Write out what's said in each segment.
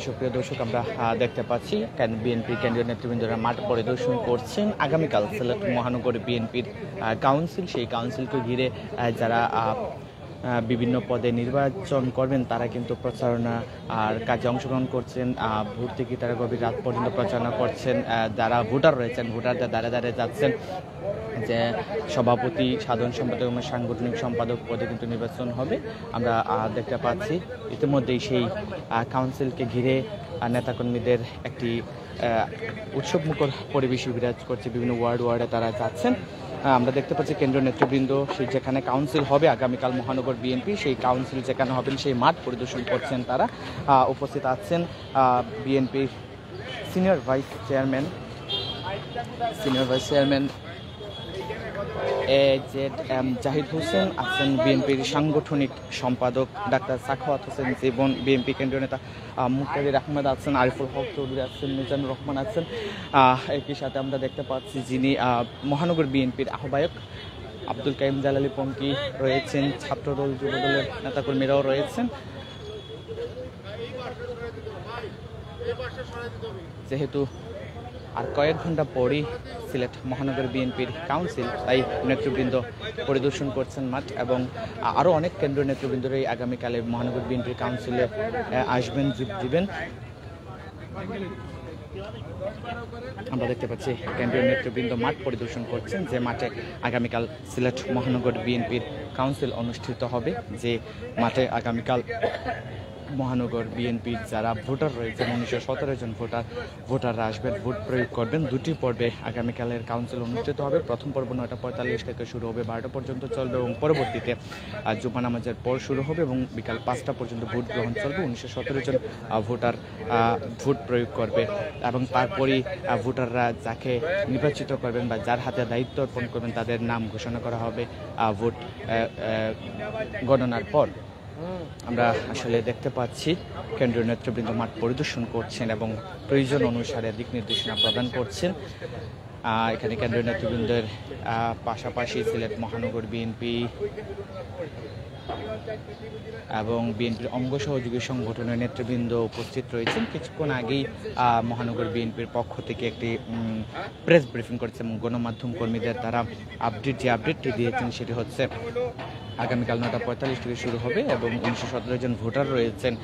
সুপ্রিয় দর্শক, আমরা দেখতে পাচ্ছি বিএনপি কেন্দ্রীয় নেতৃবৃন্দরা মাঠ পরিদর্শন করছেন। আগামীকাল সিলেট মহানগর বিএনপির কাউন্সিল, সেই কাউন্সিলকে ঘিরে যারা বিভিন্ন পদে নির্বাচন করবেন তারা কিন্তু প্রচারণা আর কাজে অংশগ্রহণ করছেন। ভোট থেকে তারা গভীর রাত পর্যন্ত প্রচারণা করছেন। যারা ভোটার রয়েছেন, ভোটারদের দ্বারে দ্বারে যাচ্ছেন। যে সভাপতি, সাধারণ সম্পাদক এবং সাংগঠনিক সম্পাদক পদে কিন্তু নির্বাচন হবে আমরা দেখতে পাচ্ছি। ইতিমধ্যেই সেই কাউন্সিলকে ঘিরে নেতাকর্মীদের একটি উৎসবমুখর পরিবেশ বিরাজ করছে। বিভিন্ন ওয়ার্ডে তারা যাচ্ছেন। আমরা দেখতে পাচ্ছি কেন্দ্রীয় নেতৃবৃন্দ সেই যেখানে কাউন্সিল হবে আগামীকাল মহানগর বিএনপি, সেই কাউন্সিল যেখানে হবেন সেই মাঠ পরিদর্শন করছেন তারা। উপস্থিত আছেন বিএনপির senior vice chairman AZM Zahid Hossain, আছেন বিএনপির সাংগঠনিক সম্পাদক ডাক্তার সাখাওয়াত হোসেন জীবন, বিএনপি কেন্দ্রীয় নেতা মুক্তাদির আহমেদ আছেন, আরিফুল হক চৌধুরী আছেন, মিজানুর রহমান আছেন। একই সাথে আমরা দেখতে পাচ্ছি যিনি মহানগর বিএনপির আহ্বায়ক আব্দুল কাইম জালালি পঙ্কি রয়েছেন, ছাত্রদল যুবদলের নেতাকর্মীরাও রয়েছেন। যেহেতু আর কয়েক ঘন্টা পরই সিলেট মহানগর বিএনপির কাউন্সিল, তাই নেতৃবৃন্দ পরিদর্শন করছেন মাঠ, এবং আরও অনেক কেন্দ্রীয় নেতৃবৃন্দরাই আগামীকালে মহানগর বিএনপির কাউন্সিলে আসবেন, যোগ দিবেন। আমরা দেখতে পাচ্ছি কেন্দ্রীয় নেতৃবৃন্দ মাঠ পরিদর্শন করছেন, যে মাঠে আগামীকাল সিলেট মহানগর বিএনপির কাউন্সিল অনুষ্ঠিত হবে। যে মাঠে আগামীকাল মহানগর বিএনপির যারা ভোটার রয়েছেন 1917 জন ভোটাররা আসবেন, ভোট প্রয়োগ করবেন। দুটি পর্বে আগামীকালের কাউন্সিল অনুষ্ঠিত হবে। প্রথম পর্ব 9:45 থেকে শুরু হবে, 12টা পর্যন্ত চলবে, এবং পরবর্তীতে জুমা নামাজের পর শুরু হবে এবং বিকাল 5টা পর্যন্ত ভোট গ্রহণ চলবে। 1917 জন ভোটার ভোট প্রয়োগ করবে, এবং তারপরই ভোটাররা যাকে নির্বাচিত করবেন বা যার হাতে দায়িত্ব অর্পণ করবেন তাদের নাম ঘোষণা করা হবে ভোট গণনার পর। আমরা আসলে দেখতে পাচ্ছি কেন্দ্রীয় নেতৃবৃন্দ মাঠ পরিদর্শন করছেন এবং প্রয়োজন অনুসারে দিক নির্দেশনা প্রদান করছেন। এখানে কেন্দ্রীয় নেতৃবৃন্দের পাশাপাশি সিলেট মহানগর বিএনপি এবং বিএনপির অঙ্গ সহযোগী সংগঠনের নেতৃবৃন্দ উপস্থিত রয়েছেন। কিছুক্ষণ আগেই মহানগর বিএনপির পক্ষ থেকে একটি প্রেস ব্রিফিং করেছে এবং গণমাধ্যম কর্মীদের তারা আপডেটটি দিয়েছেন। সেটি হচ্ছে আগামীকাল 9:45 থেকে শুরু হবে এবং 1917 জন ভোটার রয়েছেন,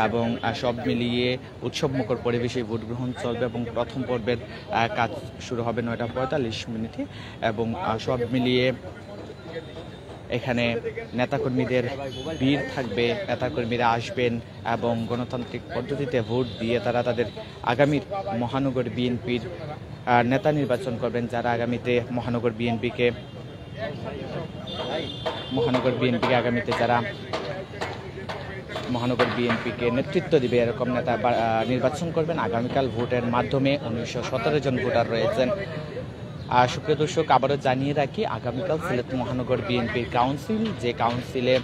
এবং সব মিলিয়ে উৎসবমুখর পরিবেশে ভোট গ্রহণ চলবে এবং প্রথম পর্বের কাজ শুরু হবে 9:45 এবং সব মিলিয়ে এখানে নেতাকর্মীদের ভিড় থাকবে। নেতাকর্মীরা আসবেন এবং গণতান্ত্রিক পদ্ধতিতে ভোট দিয়ে তারা তাদের আগামীর মহানগর বিএনপির নেতা নির্বাচন করবেন, যারা আগামীতে মহানগর বিএনপিকে নেতৃত্ব দিবে এরকম নেতা নির্বাচন করবেন। আগামীকাল ভোটের মাধ্যমে 1917 জন ভোটার রয়েছেন। সুপ্রিয় দর্শক, আবারও জানিয়ে রাখি আগামীকাল সিলেট মহানগর বিএনপির কাউন্সিল, যে কাউন্সিলে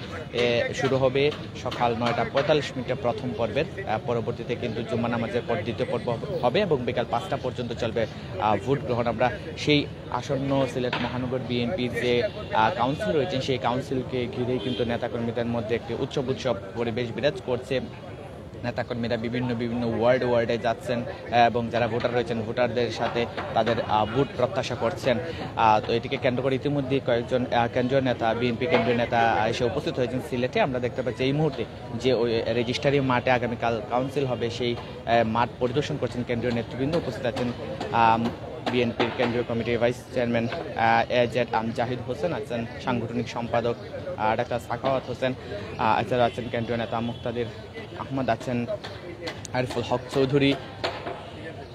শুরু হবে সকাল 9:45 প্রথম পর্বের, পরবর্তীতে কিন্তু জুম্মা নামাজের পর দ্বিতীয় পর্ব হবে এবং বিকাল 5টা পর্যন্ত চলবে ভোট গ্রহণ। আমরা সেই আসন্ন সিলেট মহানগর বিএনপির যে কাউন্সিল রয়েছেন সেই কাউন্সিলকে ঘিরেই কিন্তু নেতাকর্মীদের মধ্যে একটি উৎসব পরিবেশ বিরাজ করছে। নেতাকর্মীরা বিভিন্ন ওয়ার্ডে যাচ্ছেন এবং যারা ভোটার রয়েছেন ভোটারদের সাথে তাদের ভোট প্রত্যাশা করছেন। তো এটিকে কেন্দ্র করে ইতিমধ্যে কয়েকজন কেন্দ্রীয় নেতা, বিএনপি কেন্দ্রীয় নেতা এসে উপস্থিত হয়েছেন সিলেটে। আমরা দেখতে পাচ্ছি এই মুহূর্তে যে ওই রেজিস্ট্রারি মাঠে আগামীকাল কাউন্সিল হবে সেই মাঠ পরিদর্শন করছেন কেন্দ্রীয় নেতৃবৃন্দ। উপস্থিত আছেন বিএনপির কেন্দ্রীয় কমিটির vice chairman AZM Zahid Hossain, আছেন সাংগঠনিক সম্পাদক ডাক্তার সাখাওয়াত হোসেন, এছাড়া আছেন কেন্দ্রীয় নেতা মুক্তাদির আহমেদ, আছেন আরিফুল হক চৌধুরী,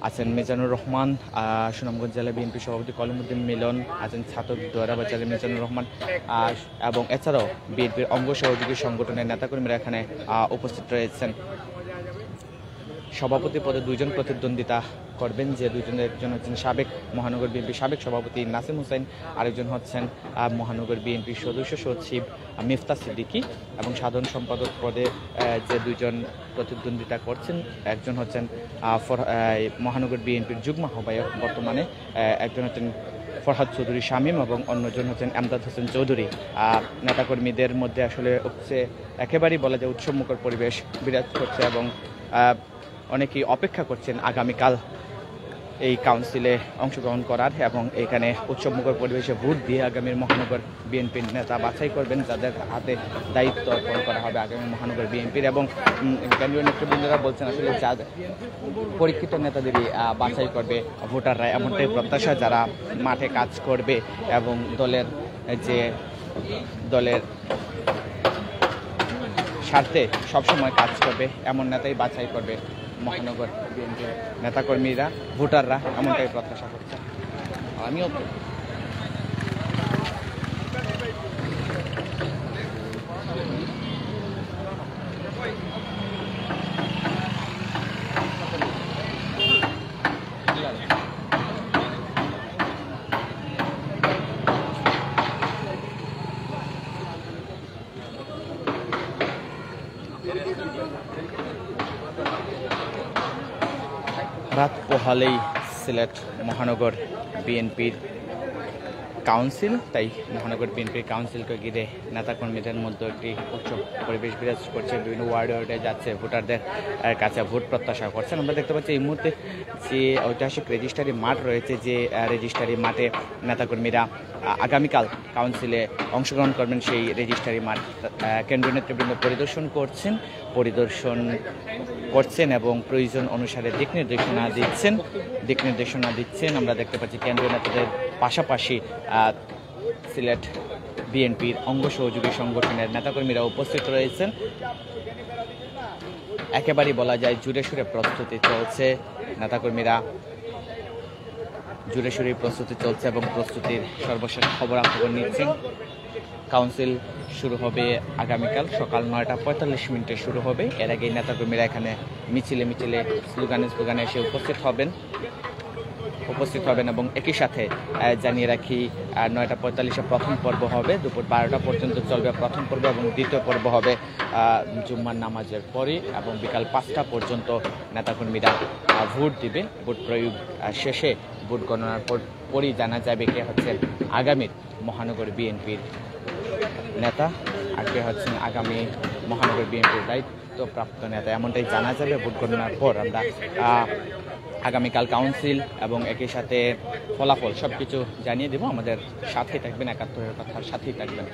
আছেন মিজানুর রহমান, সুনামগঞ্জ জেলা বিএনপি সভাপতি কলিমুদ্দিন মিলন, আছেন ছাত্র দোয়ারা বাজারের মিজানুর রহমান, এবং এছাড়াও বিএনপির অঙ্গ সহযোগী সংগঠনের নেতাকর্মীরা এখানে উপস্থিত রয়েছেন। সভাপতি পদে 2 জন প্রতিদ্বন্দ্বিতা করবেন, যে 2 জনের একজন হচ্ছেন সাবেক মহানগর বিএনপির সাবেক সভাপতি নাসিম হোসেন, আরেকজন হচ্ছেন মহানগর বিএনপির সদস্য সচিব মিফতা সিদ্দিকী, এবং সাধারণ সম্পাদক পদে যে 2 জন প্রতিদ্বন্দ্বিতা করছেন, একজন হচ্ছেন মহানগর বিএনপির যুগ্ম আহ্বায়ক বর্তমানে, একজন হচ্ছেন ফরহাদ চৌধুরী শামীম এবং অন্যজন হচ্ছেন এমদাদ হোসেন চৌধুরী। নেতাকর্মীদের মধ্যে আসলে একেবারেই বলা যায় উৎসবমুখর পরিবেশ বিরাজ করছে এবং অনেকেই অপেক্ষা করছেন আগামীকাল এই কাউন্সিলে অংশগ্রহণ করার এবং এখানে উৎসবমুখর পরিবেশে ভোট দিয়ে আগামীর মহানগর বিএনপির নেতা বাছাই করবেন, যাদের হাতে দায়িত্ব অর্পণ করা হবে আগামী মহানগর বিএনপির। এবং কেন্দ্রীয় নেতৃবৃন্দরা বলছেন আসলে যাদের পরীক্ষিত নেতাদেরই বাছাই করবে ভোটাররা, এমনটাই প্রত্যাশা। যারা মাঠে কাজ করবে এবং দলের স্বার্থে সবসময় কাজ করবে এমন নেতাই বাছাই করবে মহানগর বিএনপির নেতাকর্মীরা, ভোটাররা, এমনটাই প্রত্যাশা করছে। আমিও রাত পোহালেই সিলেট মহানগর বিএনপির কাউন্সিল, তাই মহানগর বিএনপির কাউন্সিলকে ঘিরে নেতাকর্মীদের মধ্যে একটি উৎসব পরিবেশ বিরাজ করছে। বিভিন্ন ওয়ার্ডে যাচ্ছে, ভোটারদের কাছে ভোট প্রত্যাশা করছেন। আমরা দেখতে পাচ্ছি এই মুহূর্তে যে ঐতিহাসিক রেজিস্ট্রারি মাঠ রয়েছে, যে রেজিস্ট্রারি মাঠে নেতাকর্মীরা আগামীকাল কাউন্সিলে অংশগ্রহণ করবেন, সেই রেজিস্ট্রারি মাঠ কেন্দ্রীয় নেতৃবৃন্দ পরিদর্শন করছেন এবং প্রয়োজন অনুসারে দিক নির্দেশনা দিচ্ছেন। আমরা দেখতে পাচ্ছি কেন্দ্রীয় নেতাদের পাশাপাশি সিলেট বিএনপির অঙ্গ সহযোগী সংগঠনের নেতাকর্মীরা উপস্থিত রয়েছেন। একেবারেই বলা যায় জুড়ে সুরে প্রস্তুতি চলছে, নেতাকর্মীরা জুড়ে সুরে প্রস্তুতি চলছে এবং প্রস্তুতির সর্বশেষ খবরাখবর নিচ্ছেন। কাউন্সিল শুরু হবে আগামীকাল সকাল 9:45 শুরু হবে। এর আগে নেতাকর্মীরা এখানে মিছিলে স্লোগানে এসে উপস্থিত হবেন এবং একই সাথে জানিয়ে রাখি 9:45 প্রথম পর্ব হবে, দুপুর 12টা পর্যন্ত চলবে প্রথম পর্ব এবং দ্বিতীয় পর্ব হবে জুম্মার নামাজের পরে এবং বিকাল 5টা পর্যন্ত নেতাকর্মীরা ভোট দিবে। ভোট প্রয়োগ শেষে ভোট গণনার পরই জানা যাবে কে হচ্ছেন আগামীর মহানগর বিএনপির নেতা, আর কে হচ্ছেন আগামী মহানগর বিএনপির দায়িত্বপ্রাপ্ত নেতা, এমনটাই জানা যাবে ভোট গণনার পর। আমরা আগামীকাল কাউন্সিল এবং একই সাথে ফলাফল সবকিছু জানিয়ে দেব। আমাদের সাথেই থাকবেন, 71-এর কথার সাথেই থাকবেন।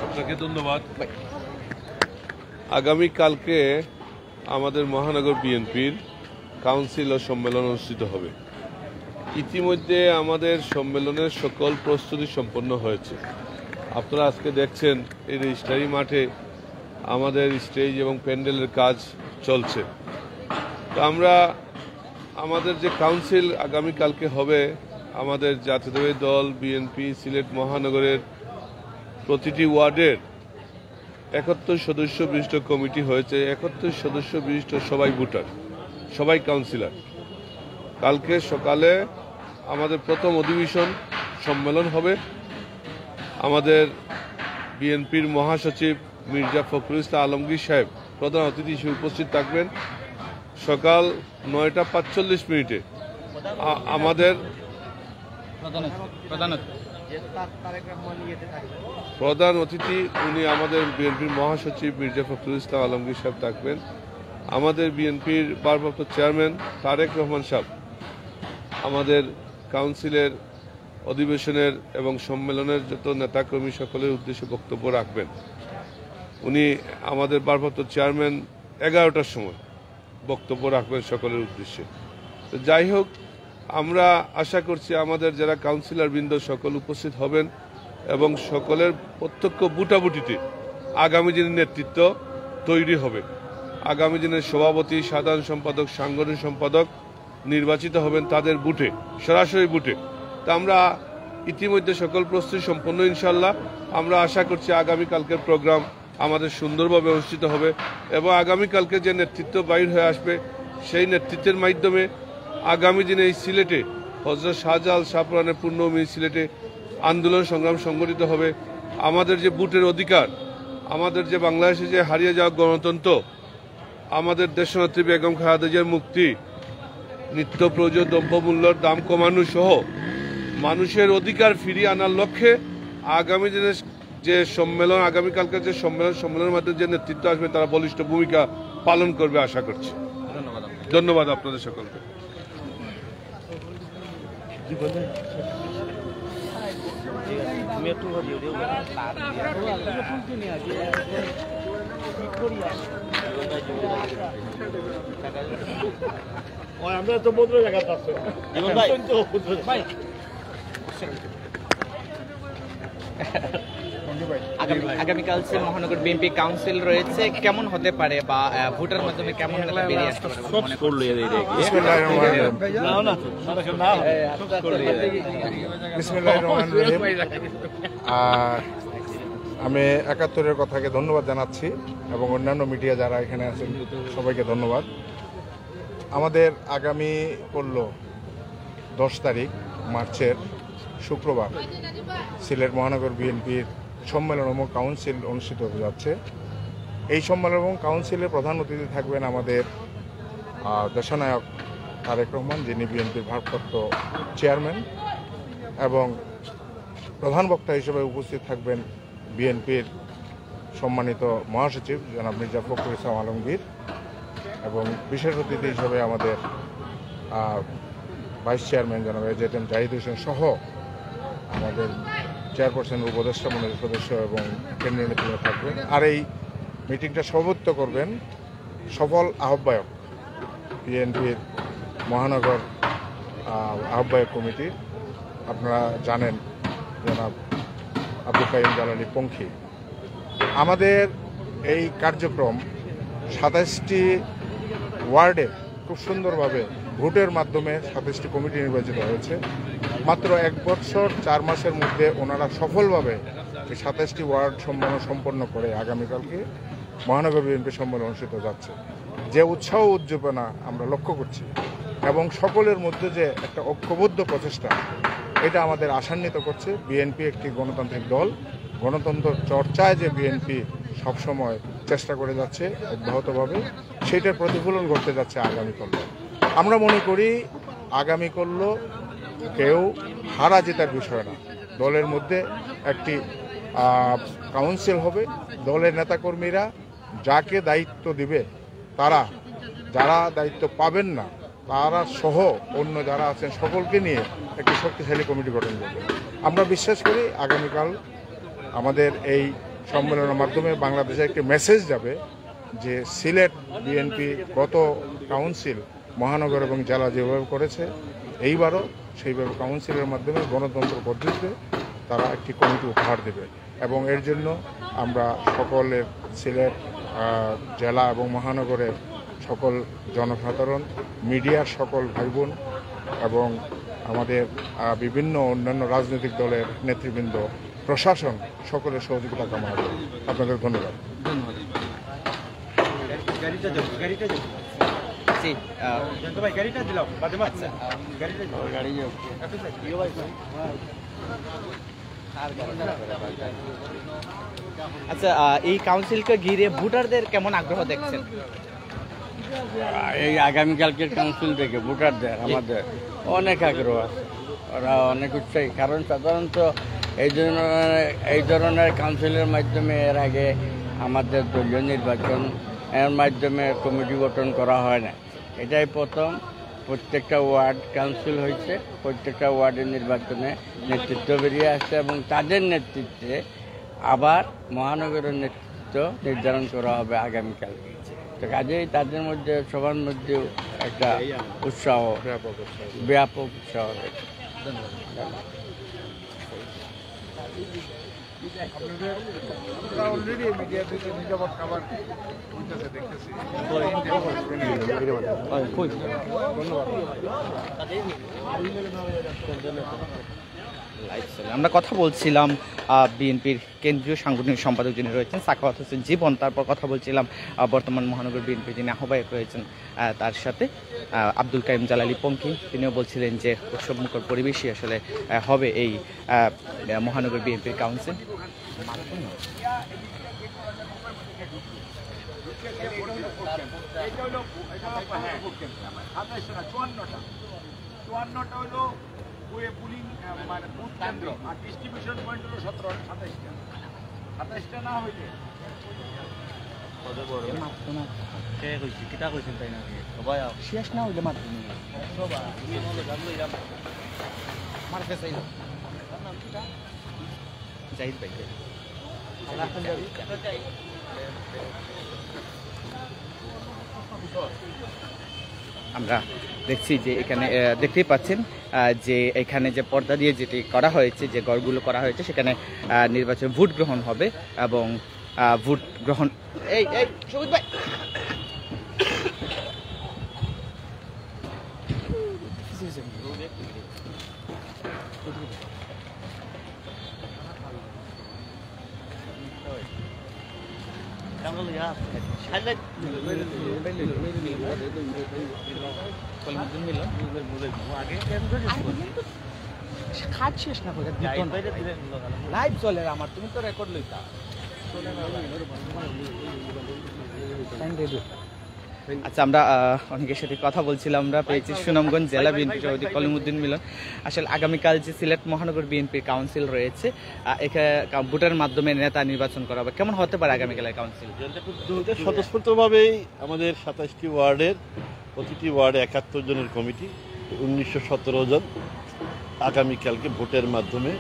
আপনাকে ধন্যবাদ। আগামীকালকে আমাদের মহানগর বিএনপির কাউন্সিল ও সম্মেলন অনুষ্ঠিত হবে। ইতিমধ্যে আমাদের সম্মেলনের সকল প্রস্তুতি সম্পন্ন হয়েছে। আপনারা আজকে দেখছেন এই রেজিস্ট্রারি মাঠে আমাদের স্টেজ এবং প্যান্ডেলের কাজ চলছে। তো আমরা আমাদের যে কাউন্সিল আগামীকালকে হবে, আমাদের জাতীয়তাবাদী দল বিএনপি সিলেট মহানগরের প্রতিটি ওয়ার্ডের 71 সদস্য বিশিষ্ট কমিটি হয়েছে। 71 সদস্য বিশিষ্ট সবাই ভোটার, সবাই কাউন্সিলর। কালকে সকালে আমাদের প্রথম অধিবেশন সম্মেলন হবে। আমাদের বিএনপির মহাসচিব মির্জা ফখরুল ইসলাম আলমগীর সাহেব প্রধান অতিথি হিসেবে উপস্থিত থাকবেন। সকাল 9:45 আমাদের প্রধান অতিথি উনি আমাদের বিএনপির মহাসচিব মির্জা ফখরুল ইসলাম আলমগীর সাহেব থাকবেন। আমাদের বিএনপির ভারপ্রাপ্ত চেয়ারম্যান তারেক রহমান সাহেব আমাদের কাউন্সিলের অধিবেশনের এবং সম্মেলনের যত নেতাকর্মী সকলের উদ্দেশ্যে বক্তব্য রাখবেন। উনি আমাদের ভারপ্রাপ্ত চেয়ারম্যান 11টার সময় বক্তব্য রাখবেন সকলের উদ্দেশ্যে। তো যাই হোক, আমরা আশা করছি আমাদের যারা কাউন্সিলর বৃন্দ সকল উপস্থিত হবেন এবং সকলের প্রত্যক্ষ বুটাবুটিতে আগামী দিনের নেতৃত্ব তৈরি হবে। আগামী দিনের সভাপতি, সাধারণ সম্পাদক, সাংগঠনিক সম্পাদক নির্বাচিত হবেন তাদের বুটে, সরাসরি বুটে। তা আমরা ইতিমধ্যে সকল প্রস্তুতি সম্পন্ন ইনশাল্লাহ। আমরা আশা করছি আগামীকালকের প্রোগ্রাম আমাদের সুন্দরভাবে অনুষ্ঠিত হবে এবং আগামীকালকে যে নেতৃত্ব বাইর হয়ে আসবে সেই নেতৃত্বের মাধ্যমে আগামী দিনে এই সিলেটে হযরত শাহজালাল শাহপুরানের পূর্ণভূমি সিলেটে আন্দোলন সংগ্রাম সংগঠিত হবে। আমাদের যে ভোটের অধিকার আমাদের যে বাংলাদেশে যে হারিয়ে যাওয়া গণতন্ত্র, আমাদের দেশনেত্রী বেগম খালেদা জিয়ার মুক্তি, নিত্য প্রয়োজনীয় দ্রব্যমূল্যের দাম কমানো সহ মানুষের অধিকার ফিরিয়ে আনার লক্ষ্যে আগামী দিনের যে সম্মেলন, আগামীকালকে যে সম্মেলনের মাধ্যমে যে নেতৃত্ব আসবে তারা বলিষ্ঠ ভূমিকা পালন করবে আশা করছি। ধন্যবাদ আপনাদের সকলকে। আমরা তো বদলে জায়গা আছে আগামীকাল যে মহানগর বিএনপি কাউন্সিল রয়েছে, কেমন হতে পারে বা ভোটের মাধ্যমে কেমন বেরিয়ে আসতে পারে? আমি ৭১-এর কথাকে ধন্যবাদ জানাচ্ছি এবং অন্যান্য মিডিয়া যারা এখানে আছেন সবাইকে ধন্যবাদ। আমাদের আগামী 10 তারিখ মার্চের শুক্রবার সিলেট মহানগর বিএনপির সম্মেলন এবং কাউন্সিল অনুষ্ঠিত হতে যাচ্ছে। এই সম্মেলন এবং কাউন্সিলের প্রধান অতিথি থাকবেন আমাদের দেশনায়ক তারেক রহমান, যিনি বিএনপির ভারপ্রাপ্ত চেয়ারম্যান, এবং প্রধান বক্তা হিসেবে উপস্থিত থাকবেন বিএনপির সম্মানিত মহাসচিব জনাব মির্জা ফখরুল ইসলাম আলমগীর, এবং বিশেষ অতিথি হিসেবে আমাদের ভাইস চেয়ারম্যান জনাব এজেড জাহিদ হোসেন সহ আমাদের চেয়ারপারসন উপদেষ্টা মণ্ডলীর সদস্য এবং কেন্দ্রীয় নেতৃত্ব থাকবেন। আর এই মিটিংটা সভাপতিত্ব করবেন সফল আহ্বায়ক বিএনপির মহানগর আহ্বায়ক কমিটির, আপনারা জানেন জনাব আব্দুল কাইম জালালী পঙ্খী। আমাদের এই কার্যক্রম ২৭টি ওয়ার্ডে খুব সুন্দরভাবে ভোটের মাধ্যমে ২৭টি কমিটি নির্বাচিত হয়েছে। মাত্র ১ বছর ৪ মাসের মধ্যে ওনারা সফলভাবে এই ২৭টি ওয়ার্ড সম্পন্ন করে আগামীকালকে মহানগর বিএনপি সম্মেলন অনুষ্ঠিত যাচ্ছে। যে উৎসাহ উদ্দীপনা আমরা লক্ষ্য করছি এবং সকলের মধ্যে যে একটা ঐক্যবদ্ধ প্রচেষ্টা, এটা আমাদের আশান্বিত করছে। বিএনপি একটি গণতান্ত্রিক দল, গণতন্ত্র চর্চায় যে বিএনপি সবসময় চেষ্টা করে যাচ্ছে অব্যাহতভাবে, সেইটার প্রতিফলন ঘটতে যাচ্ছে আগামীকাল। আমরা মনে করি আগামীকাল কেউ হারা জেতার বিষয় না, দলের মধ্যে একটি কাউন্সিল হবে। দলের নেতাকর্মীরা যাকে দায়িত্ব দিবে, তারা যারা দায়িত্ব পাবেন না তারা সহ অন্য যারা আছেন সকলকে নিয়ে একটি শক্তিশালী কমিটি গঠন করবে। আমরা বিশ্বাস করি আগামীকাল আমাদের এই সম্মেলনের মাধ্যমে বাংলাদেশে একটি মেসেজ যাবে যে সিলেট বিএনপি গত কাউন্সিল মহানগর এবং জেলা যেভাবে করেছে, এইবারও সেইভাবে কাউন্সিলের মাধ্যমে গণতন্ত্র পদ্ধতিতে তারা একটি কমিটি উপহার দেবে। এবং এর জন্য আমরা সকলের সিলেট জেলা এবং মহানগরের সকল জনসাধারণ, মিডিয়ার সকল ভাই বোন এবং আমাদের বিভিন্ন অন্যান্য রাজনৈতিক দলের নেতৃবৃন্দ, প্রশাসন সকলের সহযোগিতা কামনা করি। আপনাদের ধন্যবাদ। আচ্ছা, এই কাউন্সিলকে ঘিরে ভোটারদের কেমন আগ্রহ দেখছেন? এই আগামীকালকের কাউন্সিল থেকে ভোটারদের আমাদের অনেক আগ্রহ আছে, ওরা অনেক উৎসাহী। কারণ সাধারণত এই ধরনের কাউন্সিলের মাধ্যমে এর আগে আমাদের দলীয় নির্বাচন এর মাধ্যমে কমিটি গঠন করা হয় না, এটাই প্রথম। প্রত্যেকটা ওয়ার্ড কাউন্সিল হয়েছে, প্রত্যেকটা ওয়ার্ডের নির্বাচনে নেতৃত্ব বেরিয়ে আসছে এবং তাদের নেতৃত্বে আবার মহানগরের নেতৃত্ব নির্ধারণ করা হবে আগামীকাল। তো কাজেই তাদের মধ্যে সবার মধ্যে একটা উৎসাহ, ব্যাপক উৎসাহ রয়েছে। আমরা কথা বলছিলাম বিএনপির কেন্দ্রীয় সাংগঠনিক সম্পাদক যিনি রয়েছেন সাখাওয়াত হোসেন জীবন, তারপর কথা বলছিলাম বর্তমান মহানগর বিএনপির যিনি আহ্বায়ক রয়েছেন তার সাথে আব্দুল কাইম জালালী পঙ্খী, তিনিও বলছিলেন যে উৎসবমুখর পরিবেশই আসলে হবে এই মহানগর বিএনপির কাউন্সিল। চুয়ান্নটা হলো পুলিং মানে বুথ কেন্দ্র আর ডিস্ট্রিবিউশন পয়েন্ট হলো 27টা না হইলে শেষ না হইলে মাত্র জাহিদ ভাই আমরা দেখছি যে এখানে দেখতেই পাচ্ছেন যে এখানে যে পর্দা দিয়ে যেটি করা হয়েছে, যে ঘরগুলো করা হয়েছে, সেখানে নির্বাচন ভোট গ্রহণ হবে এবং ভোট গ্রহণ এই সবুজ ভাই খাট শেষ না করে লাইভ চলে আমার, তুমি তো রেকর্ড লইতা। আচ্ছা, আমরা অনেকের সাথে কথা বলছিলাম। আমরা পেয়েছি সুনামগঞ্জ জেলা বিএনপি সভাপতি কলিমুদ্দিন মিলন। আসলে আগামীকাল যে সিলেট মহানগর বিএনপির কাউন্সিল রয়েছে, এখানে ভোটের মাধ্যমে নেতা নির্বাচন করা হবে, কেমন হতে পারে আগামীকালের কাউন্সিল? স্বতঃস্ফূর্তভাবেই আমাদের 27টি ওয়ার্ডের প্রতিটি ওয়ার্ডে 71 জনের কমিটি, 1917 জন আগামীকালকে ভোটের মাধ্যমে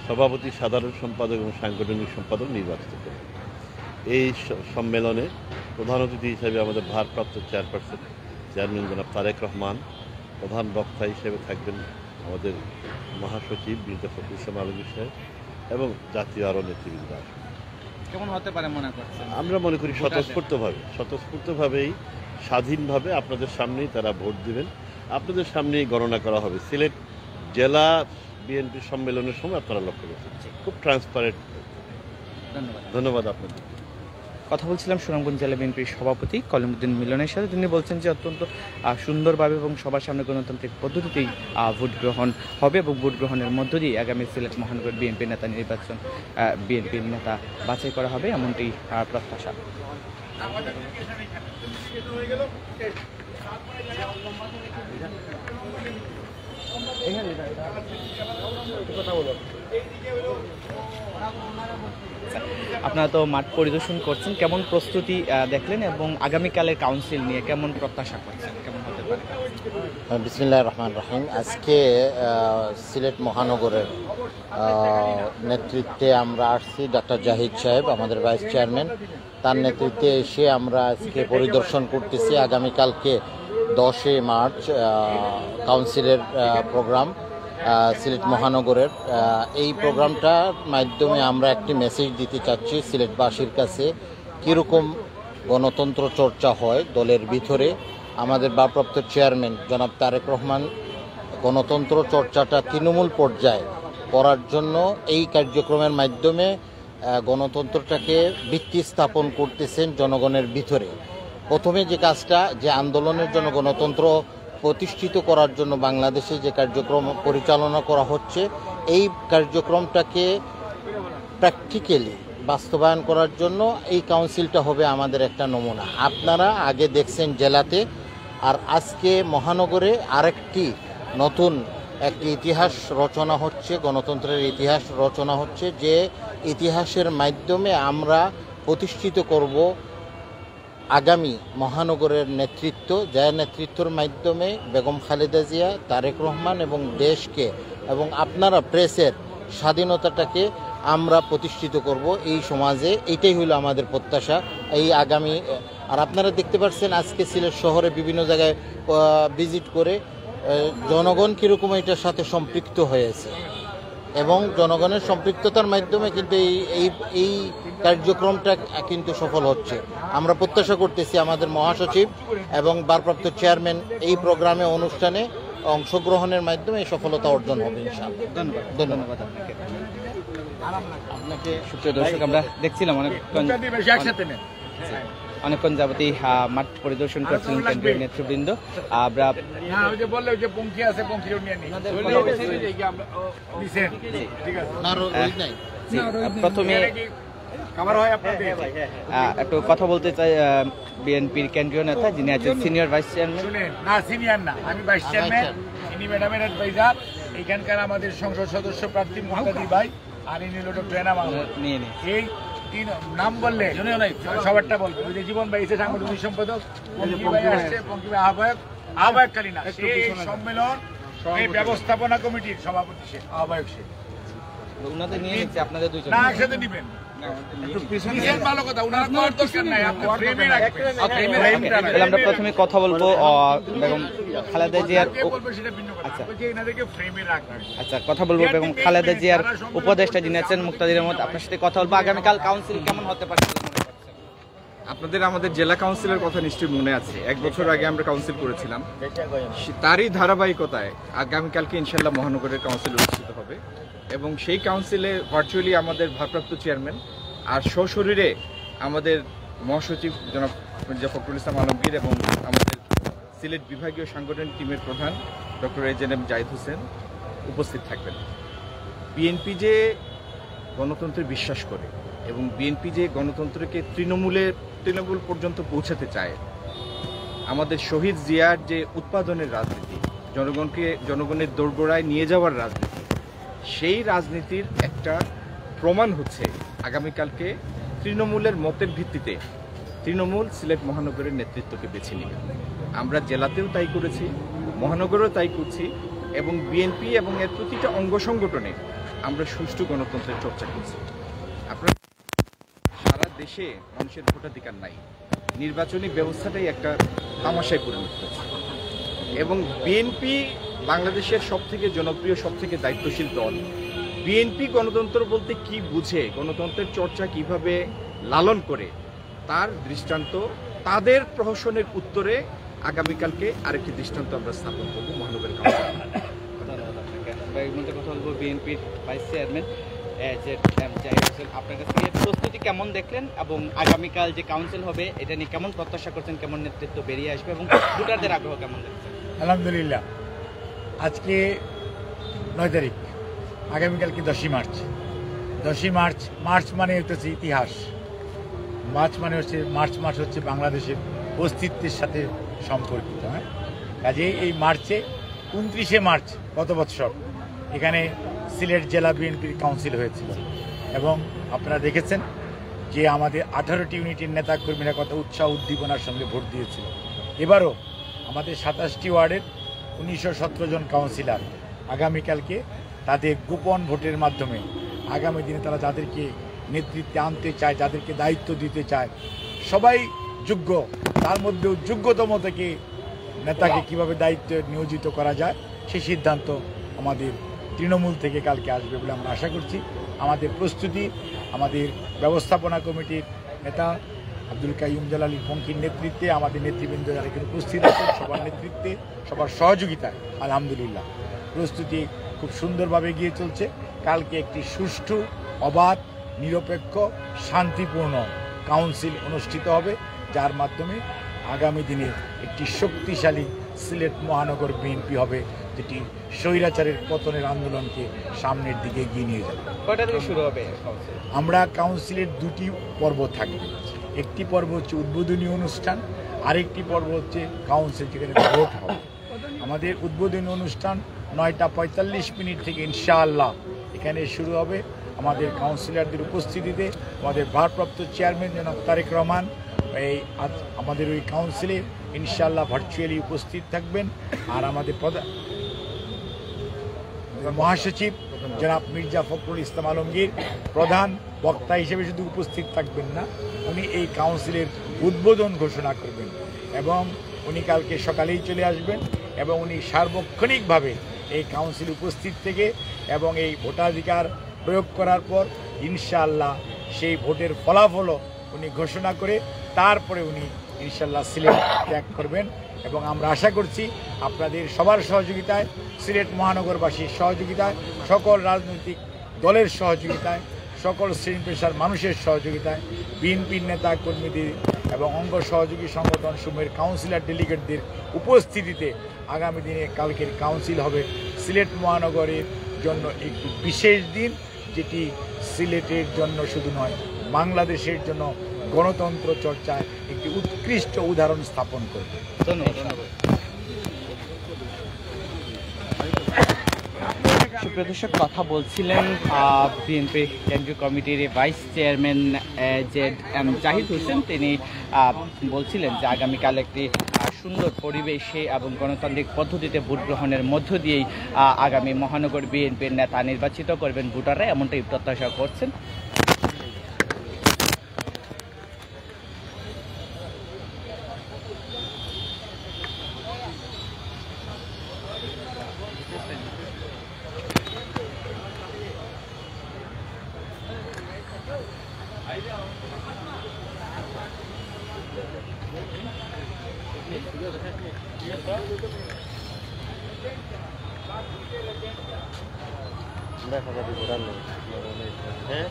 সভাপতি, সাধারণ সম্পাদক এবং সাংগঠনিক সম্পাদক নির্বাচিত করবে। এই সম্মেলনে প্রধান অতিথি হিসেবে আমাদের ভারপ্রাপ্ত চেয়ারম্যান জনাব তারেক রহমান, প্রধান বক্তা হিসেবে থাকবেন আমাদের মহাসচিব মির্জা ফখরুল ইসলাম আলমগীর সাহেব এবং জাতীয় আরও নেতৃবৃন্দ। কেমন হতে পারে মনে করছেন? আমরা মনে করি স্বতঃস্ফূর্তভাবেই স্বাধীনভাবে আপনাদের সামনেই তারা ভোট দিবেন, আপনাদের সামনেই গণনা করা হবে। সিলেট জেলা বিএনপি সম্মেলনের সময় আপনারা লক্ষ্য করছেন, খুব ট্রান্সপারেন্ট। ধন্যবাদ আপনাদের। কথা বলছিলাম সুনামগঞ্জ জেলা বিএনপির সভাপতি কলিমুদ্দিন মিলনের সাথে। তিনি বলছেন যে অত্যন্ত সুন্দরভাবে এবং সবার সামনে গণতান্ত্রিক পদ্ধতিতেই ভোট গ্রহণ হবে এবং ভোট গ্রহণের মধ্য দিয়ে আগামী সিলেট মহানগর বিএনপি নেতা নির্বাচন, বিএনপির নেতা বাছাই করা হবে, এমনটি প্রত্যাশা। আপনারা তো মাঠ পরিদর্শন করছেন, কেমন প্রস্তুতি দেখলেন এবং আগামীকালের কাউন্সিল নিয়ে কেমন প্রত্যাশা করছেন, কেমন হতে পারে? বিসমিল্লাহির রহমানির রহিম। আজকে সিলেট মহানগরের নেতৃত্বে আমরা আসছি, ডক্টর জাহিদ সাহেব আমাদের ভাইস চেয়ারম্যান, তার নেতৃত্বে এসে আমরা আজকে পরিদর্শন করতেছি আগামীকালকে 10 মার্চ কাউন্সিলের প্রোগ্রাম সিলেট মহানগরের। এই প্রোগ্রামটার মাধ্যমে আমরা একটি মেসেজ দিতে চাচ্ছি সিলেটবাসীর কাছে, কীরকম গণতন্ত্র চর্চা হয় দলের ভিতরে। আমাদের ভারপ্রাপ্ত চেয়ারম্যান জনাব তারেক রহমান গণতন্ত্র চর্চাটা তৃণমূল পর্যায়ে করার জন্য এই কার্যক্রমের মাধ্যমে গণতন্ত্রটাকে ভিত্তি স্থাপন করতেছেন জনগণের ভিতরে। প্রথমে যে কাজটা, যে আন্দোলনের জন্য গণতন্ত্র প্রতিষ্ঠিত করার জন্য বাংলাদেশে যে কার্যক্রম পরিচালনা করা হচ্ছে, এই কার্যক্রমটাকে প্র্যাকটিক্যালি বাস্তবায়ন করার জন্য এই কাউন্সিলটা হবে আমাদের একটা নমুনা। আপনারা আগে দেখছেন জেলাতে, আর আজকে মহানগরে আরেকটি নতুন একটি ইতিহাস রচনা হচ্ছে, গণতন্ত্রের ইতিহাস রচনা হচ্ছে, যে ইতিহাসের মাধ্যমে আমরা প্রতিষ্ঠিত করব আগামী মহানগরের নেতৃত্ব, যার নেতৃত্বের মাধ্যমে বেগম খালেদা জিয়া, তারেক রহমান এবং দেশকে এবং আপনারা প্রেসের স্বাধীনতাটাকে আমরা প্রতিষ্ঠিত করব এই সমাজে। এইটাই হলো আমাদের প্রত্যাশা এই আগামী। আর আপনারা দেখতে পাচ্ছেন আজকে সিলেট শহরে বিভিন্ন জায়গায় ভিজিট করে জনগণ কীরকম এটার সাথে সম্পৃক্ত হয়েছে এবং জনগণের সম্পৃক্ততার মাধ্যমে কিন্তু এই কার্যক্রমটা কিন্তু সফল হচ্ছে। আমরা প্রত্যাশা করতেছি আমাদের মহাসচিব এবং ভারপ্রাপ্ত চেয়ারম্যান এই প্রোগ্রামে অনুষ্ঠানে অংশগ্রহণের মাধ্যমে এই সফলতা অর্জন হবে ইনশাআল্লাহ। ধন্যবাদ আপনাকে। সুপ্রিয় দর্শক, আমরা দেখছিলাম অনেকক্ষণ যাবতীয় মাঠ পরিদর্শন করছিলেন কেন্দ্রীয় নেতৃবৃন্দ। আমরা প্রথমে কভার হয় আপনাদের। একটু কথা বলতে চাই বিএনপির কেন্দ্রীয় নেতা যিনি আছেন সিনিয়র ভাইস চেয়ারম্যান। শুনেন, না সিনিয়র না, আমি ভাইস চেয়ারম্যান, ইনি ম্যাডামের অ্যাডভাইজার, এখানকার আমাদের সংসদ সদস্য প্রার্থী মুক্তাদি ভাই, আর ইনি হলো ডক্টর এনাম আহমেদ। নিয়ে নিই এই তিন নাম বললে সবারটা বলবে। ওই যে জীবন ভাই এসে সাংগঠনিক সম্পাদক, পঙ্কি ভাই আসছে, পঙ্কি ভাই আহ্বায়ককালীন না, এই সম্মেলন এই ব্যবস্থাপনা কমিটির সভাপতি, সে আহ্বায়ক, সে ওনাদের নিয়ে নিচ্ছে আপনাদের দুইজন না একসাথে নিবেন। ভালো কথা, ওনারা তো আর দরকার নাই, আপনি ফ্রেমে রাখবেন। তাহলে আমরা প্রথমে কথা বলবো বেগম খালেদা জিয়ার আচ্ছা এনাদেরকে ফ্রেমে রাখবেন। আচ্ছা কথা বলবো বেগম খালেদা জিয়ার উপদেষ্টা যিনি আছেন মুক্তাদির আহমেদ, আপনার সাথে কথা বলবো। আগামীকাল কাউন্সিল কেমন হতে পারে? আপনাদের আমাদের জেলা কাউন্সিলের কথা নিশ্চয়ই মনে আছে, 1 বছর আগে আমরা কাউন্সিল করেছিলাম, তারই ধারাবাহিকতায় আগামীকালকে ইনশাল্লাহ মহানগরের কাউন্সিল অনুষ্ঠিত হবে এবং সেই কাউন্সিলে ভার্চুয়ালি আমাদের ভারপ্রাপ্ত চেয়ারম্যান আর সশরীরে আমাদের মহাসচিব জনাব মির্জা ফখরুল ইসলাম আলমগীর এবং আমাদের সিলেট বিভাগীয় সাংগঠনিক টিমের প্রধান ডক্টর এজেএম জাহিদ হোসেন উপস্থিত থাকবেন। বিএনপি যে গণতন্ত্রে বিশ্বাস করে এবং বিএনপি যে গণতন্ত্রকে তৃণমূল পর্যন্ত পৌঁছাতে চায়, আমাদের শহীদ জিয়ার যে উৎপাদনের রাজনীতি, জনগণের দোরগোড়ায় নিয়ে যাওয়ার রাজনীতি, সেই রাজনীতির একটা প্রমাণ হচ্ছে আগামীকালকে তৃণমূলের মতের ভিত্তিতে তৃণমূল সিলেট মহানগরের নেতৃত্বকে বেছে নেবে। আমরা জেলাতেও তাই করেছি, মহানগরেও তাই করছি এবং বিএনপি এবং এর প্রতিটা অঙ্গ সংগঠনে আমরা সুষ্ঠু গণতন্ত্রের চর্চা করছি। আপনারা সারা দেশে মানুষের ভোটাধিকার নাই, নির্বাচনী ব্যবস্থাটাই একটা তামাশায় পরিণত হয়েছে এবং বিএনপি বাংলাদেশের সবথেকে জনপ্রিয়, সবথেকে দায়িত্বশীল দল। বিএনপি গণতন্ত্র বলতে কি বুঝে, গণতন্ত্রের চর্চা কিভাবে লালন করে, তার দৃষ্টান্ত তাদের প্রহসনের উত্তরে আগামীকালকে আরেকটি দৃষ্টান্ত আমরা স্থাপন করবো মহানগর কথা বলবো বিএনপির ভাইস চেয়ারম্যান জাহিদ হোসেন, আপনার কাছ থেকে প্রস্তুতি কেমন দেখলেন এবং আগামীকাল যে কাউন্সিল হবে এটা নিয়ে কেমন প্রত্যাশা করছেন, কেমন নেতৃত্ব বেরিয়ে আসবে এবং ভোটারদের আগ্রহ কেমন দেখছেন? আলহামদুলিল্লাহ, আজকে 9 তারিখ, আগামীকালকে 10ই মার্চ। 10ই মার্চ, মার্চ মানে হচ্ছে ইতিহাস, মার্চ মানে হচ্ছে মার্চ হচ্ছে বাংলাদেশের অস্তিত্বের সাথে সম্পর্কিত। হ্যাঁ, কাজেই এই মার্চে 29শে মার্চ গত বছর এখানে সিলেট জেলা বিএনপির কাউন্সিল হয়েছিল এবং আপনারা দেখেছেন যে আমাদের 18টি ইউনিটের নেতাকর্মীরা কত উৎসাহ উদ্দীপনার সঙ্গে ভোট দিয়েছিল। এবারও আমাদের 27টি ওয়ার্ডের 1917 জন কাউন্সিলর আগামীকালকে তাদের গোপন ভোটের মাধ্যমে আগামী দিনে তারা যাদেরকে নেতৃত্বে আনতে চায়, যাদেরকে দায়িত্ব দিতে চায়, সবাই যোগ্য, তার মধ্যেও যোগ্যতম থেকে নেতাকে কিভাবে দায়িত্বে নিয়োজিত করা যায় সেই সিদ্ধান্ত আমাদের তৃণমূল থেকে কালকে আসবে বলে আমরা আশা করছি। আমাদের প্রস্তুতি, আমাদের ব্যবস্থাপনা কমিটির নেতা আব্দুল কাইয়ুম জালালীর পঙ্কির নেতৃত্বে, আমাদের নেতৃবৃন্দ যারা এখানে উপস্থিত আছেন সবার নেতৃত্বে, সবার সহযোগিতায় আলহামদুলিল্লাহ প্রস্তুতি খুব সুন্দরভাবে এগিয়ে চলছে। কালকে একটি সুষ্ঠু, অবাধ, নিরপেক্ষ, শান্তিপূর্ণ কাউন্সিল অনুষ্ঠিত হবে, যার মাধ্যমে আগামী দিনে একটি শক্তিশালী সিলেট মহানগর বিএনপি হবে, যেটি স্বৈরাচারের পতনের আন্দোলনকে সামনের দিকে এগিয়ে নিয়ে যাবে। কয়টা থেকে শুরু হবে? আমরা কাউন্সিলের 2টি পর্ব থাকবে। একটি পর্ব হচ্ছে উদ্বোধনী অনুষ্ঠান, আরেকটি পর্ব হচ্ছে কাউন্সিল যেখানে ভোট হবে। আমাদের উদ্বোধনী অনুষ্ঠান 9:45 থেকে ইনশাআল্লাহ এখানে শুরু হবে। আমাদের কাউন্সিলরদের উপস্থিতিতে আমাদের ভারপ্রাপ্ত চেয়ারম্যান জনাব তারেক রহমান আমাদের ওই কাউন্সিলে ইনশাআল্লাহ ভার্চুয়ালি উপস্থিত থাকবেন। আর আমাদের মহাসচিব জনাব মির্জা ফখরুল ইসলাম আলমগীর প্রধান বক্তা হিসেবে শুধু উপস্থিত থাকবেন না, উনি এই কাউন্সিলের উদ্বোধন ঘোষণা করবেন এবং উনি কালকে সকালেই চলে আসবেন এবং উনি সার্বক্ষণিকভাবে এই কাউন্সিল উপস্থিত থেকে এবং এই ভোটাধিকার প্রয়োগ করার পর ইনশাআল্লাহ সেই ভোটের ফলাফলও উনি ঘোষণা করে তারপরে উনি ইনশাআল্লাহ সিলেট ত্যাগ করবেন এবং আমরা আশা করছি আপনাদের সবার সহযোগিতায়, সিলেট মহানগরবাসীর সহযোগিতায়, সকল রাজনৈতিক দলের সহযোগিতায়, সকল শ্রেণী পেশার মানুষের সহযোগিতায়, বিএনপির নেতা কর্মীদের এবং অঙ্গ সহযোগী সংগঠন সমূহের কাউন্সিলর ডেলিগেটদের উপস্থিতিতে আগামী দিনে কালকের কাউন্সিল হবে সিলেট মহানগরের জন্য একটি বিশেষ দিন, যেটি সিলেটের জন্য শুধু নয় বাংলাদেশের জন্য গণতন্ত্র চর্চায় একটি উৎকৃষ্ট উদাহরণ স্থাপন করবে। ধন্যবাদ। সুপ্রিয় দর্শক, কথা বলছিলেন বিএনপি কেন্দ্রীয় কমিটির ভাইস চেয়ারম্যান জাহিদ হোসেন। তিনি বলছিলেন যে আগামীকাল একটি সুন্দর পরিবেশে এবং গণতান্ত্রিক পদ্ধতিতে ভোট গ্রহণের মধ্য দিয়েই আগামী মহানগর বিএনপির নেতা নির্বাচিত করবেন ভোটাররা, এমনটাই প্রত্যাশা করছেন। হ্যাঁ